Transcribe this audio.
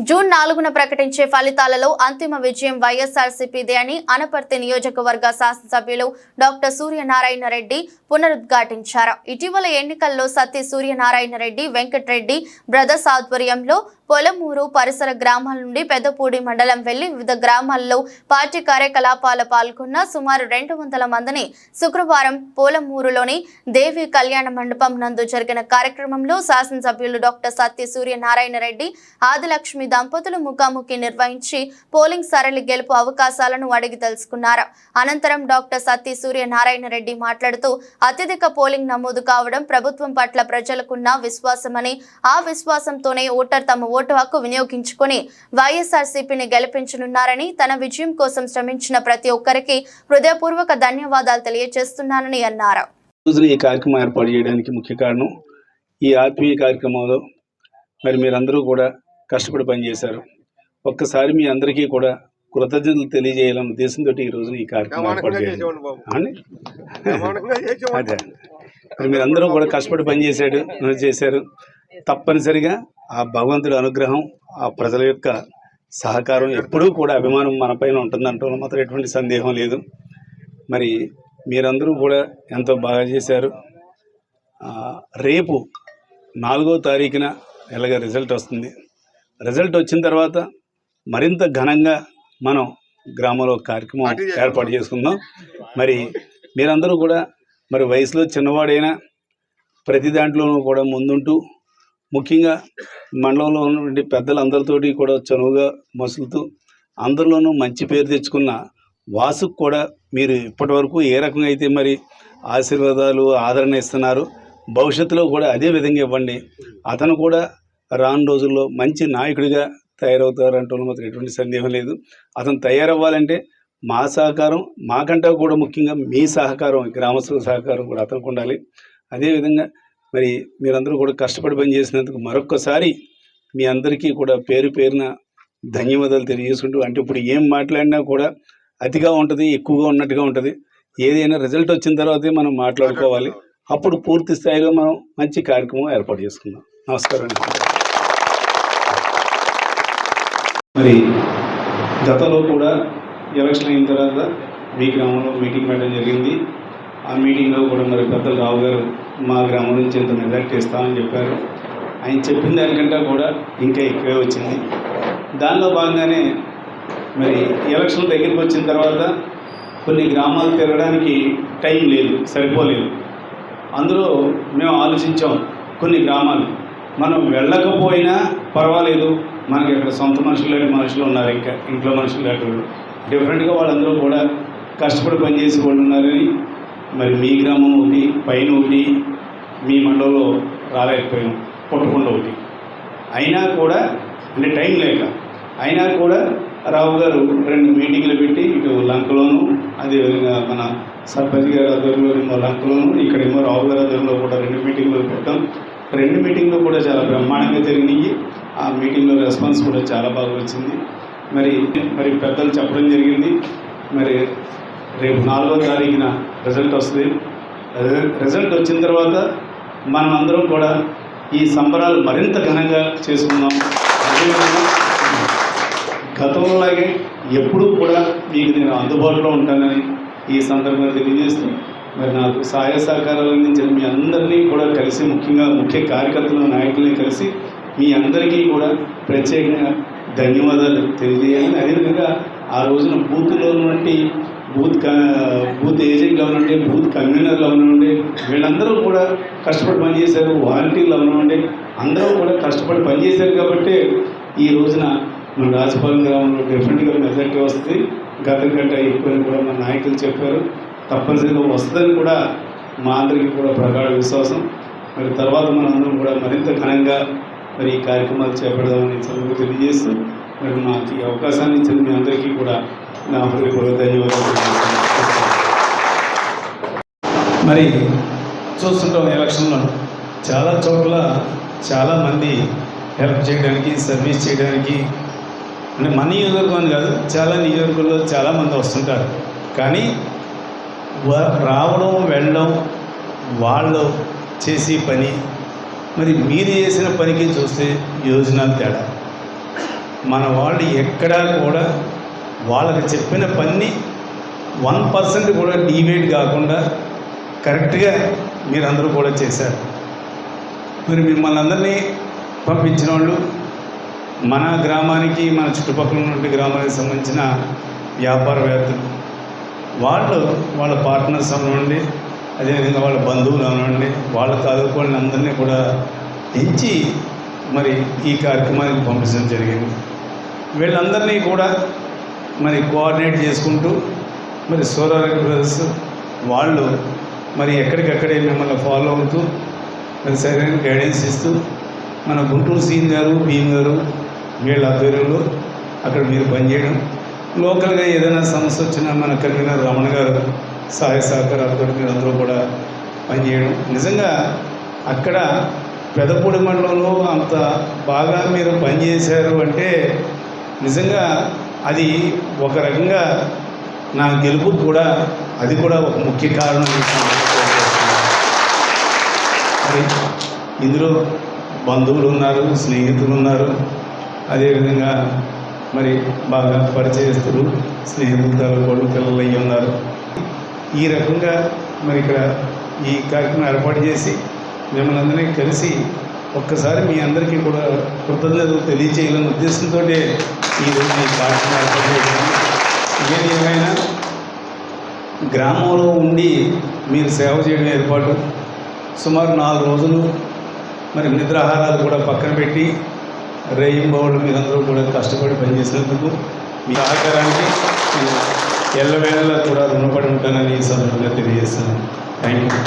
June 4న ప్రకటించే ఫలితాలలో అంతిమ విజయం వైఎస్ఆర్సీపీదే అని అనపర్తి నియోజకవర్గ శాసనసభ్యులు డాక్టర్ సూర్యనారాయణ రెడ్డి పునరుద్ఘాటించారు. ఇటీవల ఎన్నికల్లో సత్తి సూర్యనారాయణ రెడ్డి, వెంకటరెడ్డి బ్రదర్స్ ఆధ్వర్యంలో పొలమూరు పరిసర గ్రామాల నుండి పెద్దపూడి మండలం వెళ్లి వివిధ గ్రామాల్లో పార్టీ కార్యకలాపాలు పాల్గొన్న సుమారు 200 మందిని శుక్రవారం పొలమూరులోని దేవి కళ్యాణ మండపం నందు జరిగిన కార్యక్రమంలో శాసనసభ్యులు డాక్టర్ సత్తి సూర్యనారాయణ రెడ్డి, ఆదిలక్ష్మి దంపతులు ముఖాముఖి నిర్వహించి పోలింగ్ సరళి గెలుపు అవకాశాలను అడిగి తెలుసుకున్నారు. అనంతరం డాక్టర్ సత్తి సూర్యనారాయణ రెడ్డి మాట్లాడుతూ అత్యధిక పోలింగ్ నమోదు కావడం ప్రభుత్వం పట్ల ప్రజలకున్న విశ్వాసమని, ఆ విశ్వాసంతోనే ఓటర్ తమ ఓటు హక్కు వినియోగించుకొని వైఎస్ఆర్సీపీని గెలిపించనున్నారని, తన విజయం కోసం శ్రమించిన ప్రతి ఒక్కరికి హృదయపూర్వక ధన్యవాదాలు తెలియజేస్తున్నానని అన్నారు. ఈ కార్యక్రమం ఏర్పాటు చేయడానికి ముఖ్య కారణం ఈ ఆత్మీయ కార్యక్రమంలో మరి మీరందరూ కూడా కష్టపడి పనిచేశారు. ఒక్కసారి మీ అందరికీ కూడా కృతజ్ఞతలు తెలియజేయాలన్న ఉద్దేశంతో ఈ రోజున ఈ కార్యక్రమం ఏర్పాటు చేయాలి. అదే మరి మీరందరూ కూడా కష్టపడి చేశారు. తప్పనిసరిగా ఆ భగవంతుడి అనుగ్రహం, ఆ ప్రజల యొక్క సహకారం, ఎప్పుడూ కూడా అభిమానం మన పైన ఉంటుందంటే మాత్రం ఎటువంటి సందేహం లేదు. మరి మీరందరూ కూడా ఎంతో బాగా చేశారు. రేపు 4వ తారీఖున ఎలాగ రిజల్ట్ వస్తుంది. రిజల్ట్ వచ్చిన తర్వాత మరింత ఘనంగా మనం గ్రామంలో కార్యక్రమం ఏర్పాటు చేసుకుందాం. మరి మీరందరూ కూడా మరి వయసులో చిన్నవాడైనా ప్రతి దాంట్లోనూ కూడా ముందుంటూ, ముఖ్యంగా మండలంలో ఉన్నటువంటి పెద్దలందరితోటి కూడా చనువుగా మసులుతూ అందరిలోనూ మంచి పేరు తెచ్చుకున్న వాసుకు కూడా మీరు ఇప్పటి వరకు ఏ రకంగా అయితే మరి ఆశీర్వాదాలు, ఆదరణ ఇస్తున్నారు, భవిష్యత్తులో కూడా అదే విధంగా ఇవ్వండి. అతను కూడా రాను రోజుల్లో మంచి నాయకుడిగా తయారవుతారంటూ మాత్రం ఎటువంటి సందేహం లేదు. అతను తయారవ్వాలంటే మా సహకారం, మాకంటే కూడా ముఖ్యంగా మీ సహకారం, గ్రామస్తుల సహకారం కూడా అతనికి ఉండాలి. అదేవిధంగా మరి మీరందరూ కూడా కష్టపడి పనిచేసినందుకు మరొక్కసారి మీ అందరికీ కూడా పేరు పేరున ధన్యవాదాలు తెలియజేసుకుంటూ, అంటే ఇప్పుడు ఏం మాట్లాడినా కూడా అతిగా ఉంటుంది, ఎక్కువగా ఉన్నట్టుగా ఉంటుంది. ఏదైనా రిజల్ట్ వచ్చిన తర్వాతే మనం మాట్లాడుకోవాలి. అప్పుడు పూర్తి స్థాయిలో మనం మంచి కార్యక్రమం ఏర్పాటు చేసుకుందాం. నమస్కారం. మరి గతంలో కూడా ఎలక్షన్ అయిన తర్వాత మీ గ్రామంలో మీటింగ్ పెట్టడం జరిగింది. ఆ మీటింగ్లో కూడా మరి పెద్దలు రావు గారు మా గ్రామం నుంచి ఇంత మెజార్టీ ఇస్తామని చెప్పారు. ఆయన చెప్పిన దానికంటే కూడా ఇంకా ఎక్కువే వచ్చింది. దానిలో భాగంగానే మరి ఎలక్షన్ దగ్గరికి వచ్చిన తర్వాత కొన్ని గ్రామాలు తిరగడానికి టైం లేదు, సరిపోలేదు. అందులో మేము ఆలోచించాం, కొన్ని గ్రామాలు మనం వెళ్ళకపోయినా పర్వాలేదు, మనకి ఇక్కడ సొంత మనుషులు లాంటి మనుషులు ఉన్నారు, ఇంకా ఇంట్లో మనుషులు లాంటి వాళ్ళు డిఫరెంట్గా వాళ్ళందరూ కూడా కష్టపడి పనిచేసి వాళ్ళు ఉన్నారని మరి మీ గ్రామం ఒకటి, పైన ఒకటి, మీ మండలంలో రాలేకపోయాం, పుట్టకుండా ఒకటి. అయినా కూడా అంటే టైం లేక అయినా కూడా రావు గారు 2 మీటింగ్లు పెట్టి, ఇటు లంకలోను, అదేవిధంగా మన సర్పంచ్ గారి ఆధ్వర్యంలో లంకలోను, ఇక్కడేమో రావు గారి ఆధ్వర్యంలో కూడా 2 మీటింగ్లు పెట్టాం. 2 మీటింగ్లు కూడా చాలా బ్రహ్మాండంగా జరిగినాయి. ఆ మీటింగ్లో రెస్పాన్స్ కూడా చాలా బాగా వచ్చింది. మరి పెద్దలు చెప్పడం జరిగింది, మరి రేపు 4వ తారీఖున రిజల్ట్ వస్తుంది. రిజల్ట్ వచ్చిన తర్వాత మనం అందరం కూడా ఈ సంబరాలు మరింత ఘనంగా చేసుకుందాం. అదేవిధంగా గతంలోలాగే ఎప్పుడూ కూడా మీకు నేను అందుబాటులో ఉంటానని ఈ సందర్భంగా తెలియజేస్తూ, మరి నాకు సహాయ సహకారాలు అందించిన మీ అందరినీ కూడా కలిసి, ముఖ్యంగా ముఖ్య కార్యకర్తలు, నాయకుల్ని కలిసి మీ అందరికీ కూడా ప్రత్యేకంగా ధన్యవాదాలు తెలియజేయాలని, అదేవిధంగా ఆ రోజున బూత్లో ఉన్నటువంటి బూత్ ఏజెంట్లు అవనండి, బూత్ కన్వీనర్లు అవనండి, వీళ్ళందరూ కూడా కష్టపడి పనిచేశారు. వాలంటీర్లు అవనండి, అందరూ కూడా కష్టపడి పనిచేశారు. కాబట్టి ఈ రోజున మన రాజపాలెం గ్రామంలో డెఫినెట్గా మెజారిటీ వస్తుంది. గతం కంటే ఎక్కువ కూడా మన నాయకులు చెప్పారు. తప్పనిసరిగా వస్తుందని కూడా మా అందరికీ కూడా ప్రగాఢ విశ్వాసం. మరి తర్వాత మనందరం కూడా మరింత ఘనంగా మరి ఈ కార్యక్రమాలు చేపడదామని సందర్భంగా తెలియజేస్తూ, మరి నాకు ఈ అవకాశాన్ని ఇచ్చిన మీ అందరికీ కూడా నా హృదయపూర్వక ధన్యవాదాలు. మరి చూస్తుంటాం, ఎలక్షన్లో చాలా చోట్ల చాలామంది హెల్ప్ చేయడానికి, సర్వీస్ చేయడానికి, అంటే మన నియోజకవర్గం కాదు, చాలా నియోజకవర్గంలో చాలామంది వస్తుంటారు. కానీ రావడం, వెళ్ళడం, వాళ్ళు చేసే పని, మరి మీరు చేసిన పనికి చూస్తే యోజన తేడా. మన వాళ్ళు ఎక్కడా కూడా వాళ్ళకి చెప్పిన పని 1% కూడా డీవియేట్ కాకుండా కరెక్ట్గా మీరందరూ కూడా చేశారు. మరి మిమ్మల్ని అందరినీ పంపించిన వాళ్ళు మన గ్రామానికి మన చుట్టుపక్కల ఉన్నటువంటి గ్రామానికి సంబంధించిన వ్యాపారవేత్తలు, వాళ్ళ పార్ట్నర్స్ అవ్వండి, అదేవిధంగా వాళ్ళ బంధువులు అవ్వండి, వాళ్ళ తాలూకులని అందరినీ కూడా పెంచి మరి ఈ కార్యక్రమానికి పంపించడం జరిగింది. వీళ్ళందరినీ కూడా మరి కోఆర్డినేట్ చేసుకుంటూ మరి సోరారెడ్డి బ్రదర్స్ వాళ్ళు మరి ఎక్కడికక్కడే మిమ్మల్ని ఫాలో అవుతూ మరి సరైన గైడెన్స్ ఇస్తూ మన గుంటూరు సీన్ గారు భీమ్ గారు వీళ్ళ ఆధ్వర్యంలో అక్కడ మీరు పనిచేయడం, లోకల్గా ఏదైనా సమస్య వచ్చినా మన కన్వీనర్ రమణ గారు సహాయ సహకారాలతో మీరు అందరూ కూడా పనిచేయడం. నిజంగా అక్కడ పెదపూడి మండలంలో అంత బాగా మీరు పనిచేశారు అంటే నిజంగా అది ఒక రకంగా నా గెలుపు కూడా అది కూడా ఒక ముఖ్య కారణం. మరి ఇందులో బంధువులు ఉన్నారు, స్నేహితులు ఉన్నారు, అదేవిధంగా మరి బాగా పరిచయస్తులు స్నేహితులు కొడుకు పిల్లలు అయ్యి ఉన్నారు. ఈ రకంగా మరి ఇక్కడ ఈ కార్యక్రమం ఏర్పాటు చేసి మిమ్మల్ని అందరినీ కలిసి ఒక్కసారి మీ అందరికీ కూడా కృతజ్ఞతలు తెలియచేయాలనే ఉద్దేశంతో ఈరోజు ఈ కార్యక్రమం ఏర్పాటు చేశాను. ఏమైనా గ్రామంలో ఉండి మీరు సేవ చేయడం ఏర్పాటు సుమారు 4 రోజులు మరి నిద్రాహారాలు కూడా పక్కన పెట్టి రేయింబౌళ్ళు మీరందరూ కూడా కష్టపడి పనిచేసినందుకు మీ సహకారానికి నేను ఎల్లవేళలా కూడా రుణపడి ఉంటానని ఈ సందర్భంగా తెలియజేస్తాను. Thank you.